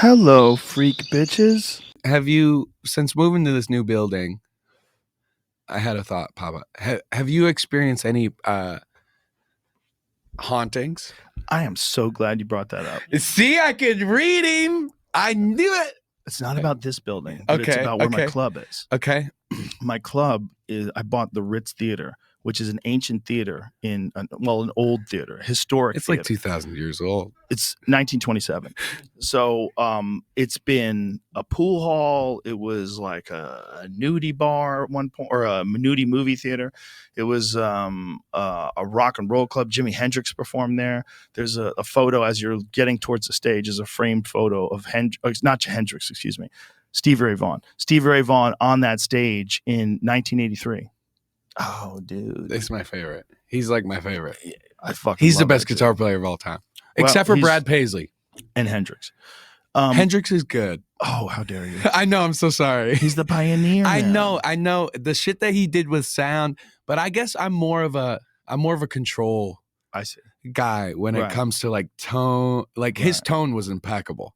Hello, freak bitches. Have you, since moving to this new building, I had a thought pop up. Have you experienced any hauntings? I am so glad you brought that up. See, I could read him. I knew it. It's not about this building, but it's about where my club is. Okay. My club is, I bought the Ritz Theater, which is an ancient theater an old theater, historic It's theater. like 2,000 years old. It's 1927. So it's been a pool hall. It was like a nudie bar at one point, or a nudie movie theater. It was a rock and roll club. Jimi Hendrix performed there. There's a photo as you're getting towards the stage is a framed photo of not Hendrix, excuse me, Stevie Ray Vaughan. Stevie Ray Vaughan on that stage in 1983. Oh, dude. This is my favorite. He's like my favorite. He's the best guitar player of all time. Well, except for Brad Paisley. And Hendrix. Hendrix is good. Oh, how dare you. I know. I'm so sorry. He's the pioneer. I know. The shit that he did with sound, but I guess I'm more of a control guy when it comes to like tone. Like his tone was impeccable.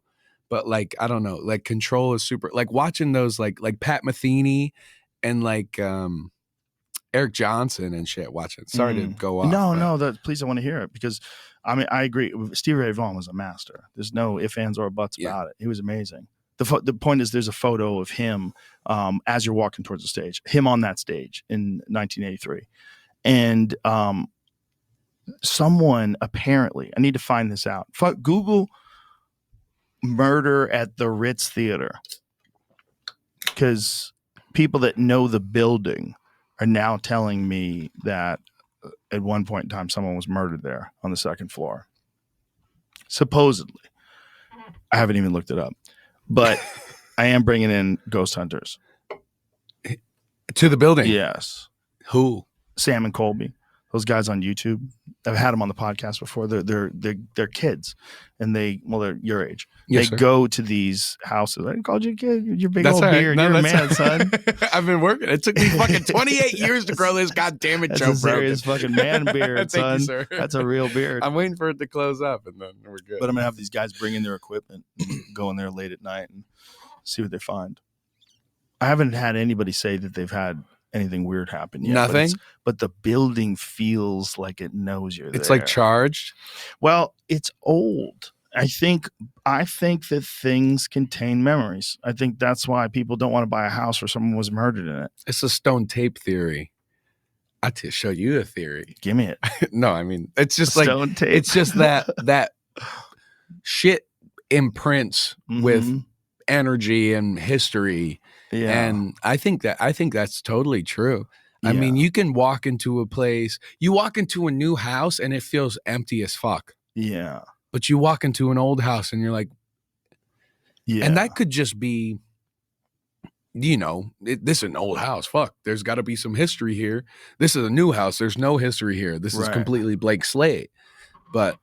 But like, I don't know, like control is super, like watching those like Pat Metheny and like Eric Johnson and shit watching. Sorry to go off. No, please, I want to hear it, because I mean, I agree. Stevie Ray Vaughan was a master. There's no ifs, ands, or buts about it. He was amazing. The point is, there's a photo of him as you're walking towards the stage, him on that stage in 1983. And someone apparently, I need to find this out. Google murder at the Ritz Theater, because people that know the building are now telling me that at one point in time someone was murdered there on the second floor, supposedly. I haven't even looked it up, but I am bringing in ghost hunters to the building. Yes. Who? Sam and Colby. Those guys on YouTube. I've had them on the podcast before. They're kids, and they're your age. Yes, they sir. go to these houses. I called you a kid. You're big old beard. You're a man, son. I've been working. It took me fucking 28 years to grow this goddamn it, Joe Rogan. That's a serious fucking man beard, son. Thank you, sir. That's a real beard. I'm waiting for it to close up, and then we're good. But I'm gonna have these guys bring in their equipment, and go in there late at night, and see what they find. I haven't had anybody say that they've had anything weird happen yet. Nothing. But the building feels like it knows you're there. It's like charged. Well, it's old. I think that things contain memories. I think that's why people don't want to buy a house where someone was murdered in it. It's a stone tape theory. I have to show you a theory. Give me it. No, I mean, it's just like stone tape. It's just that shit imprints with energy and history. Yeah. And I think that's totally true. Yeah. I mean, you can walk into a place, you walk into a new house and it feels empty as fuck. Yeah. But you walk into an old house and you're like, yeah. And that could just be, this is an old house. Fuck, there's got to be some history here. This is a new house. There's no history here. This is completely blank slate. But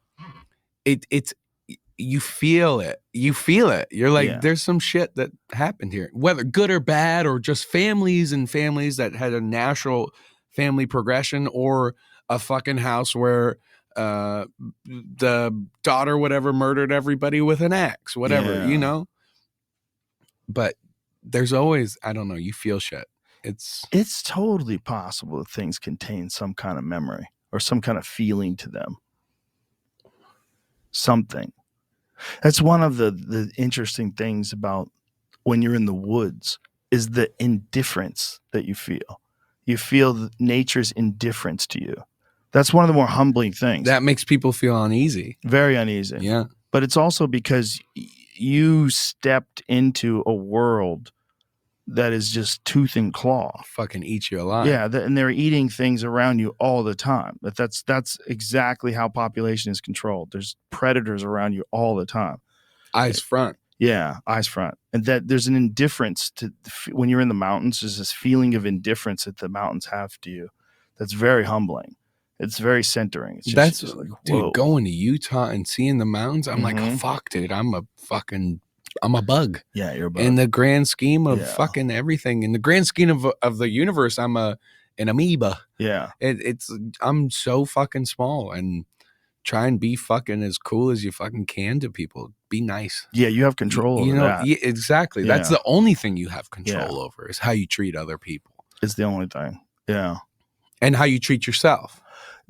it's you feel it. You're like, there's some shit that happened here, whether good or bad, or just families that had a natural family progression, or a fucking house where the daughter, whatever, murdered everybody with an axe, whatever, But there's always, I don't know, you feel shit. It's totally possible that things contain some kind of memory or some kind of feeling to them. Something. That's one of the interesting things about when you're in the woods, is the indifference that you feel. You feel nature's indifference to you. That's one of the more humbling things. That makes people feel uneasy. Very uneasy. Yeah. But it's also because you stepped into a world that is just tooth and claw. Fucking eat you alive. Yeah, and they're eating things around you all the time. That's exactly how population is controlled. There's predators around you all the time. Eyes front. Yeah, eyes front. And that there's an indifference to when you're in the mountains. There's this feeling of indifference that the mountains have to you. That's very humbling. It's very centering. It's just like, dude, going to Utah and seeing the mountains, I'm like, fuck, dude, I'm a bug. Yeah, you're a bug. In the grand scheme of fucking everything, in the grand scheme of the universe, I'm an amoeba. Yeah, I'm so fucking small, and try and be fucking as cool as you fucking can to people. Be nice. Yeah, you have control over that. Yeah, exactly. Yeah. That's the only thing you have control over is how you treat other people. It's the only thing. Yeah. And how you treat yourself.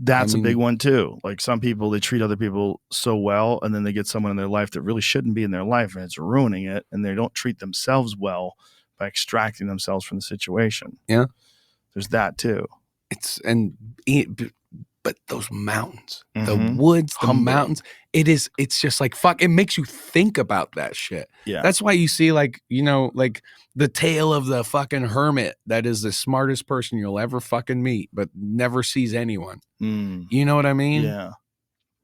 That's a big one too. Like some people, they treat other people so well, and then they get someone in their life that really shouldn't be in their life, and it's ruining it, and they don't treat themselves well by extracting themselves from the situation. Yeah. There's that too. But those mountains, the woods, the mountains, it's just like, fuck, it makes you think about that shit. Yeah. That's why you see like, like the tale of the fucking hermit that is the smartest person you'll ever fucking meet, but never sees anyone. You know what I mean? Yeah.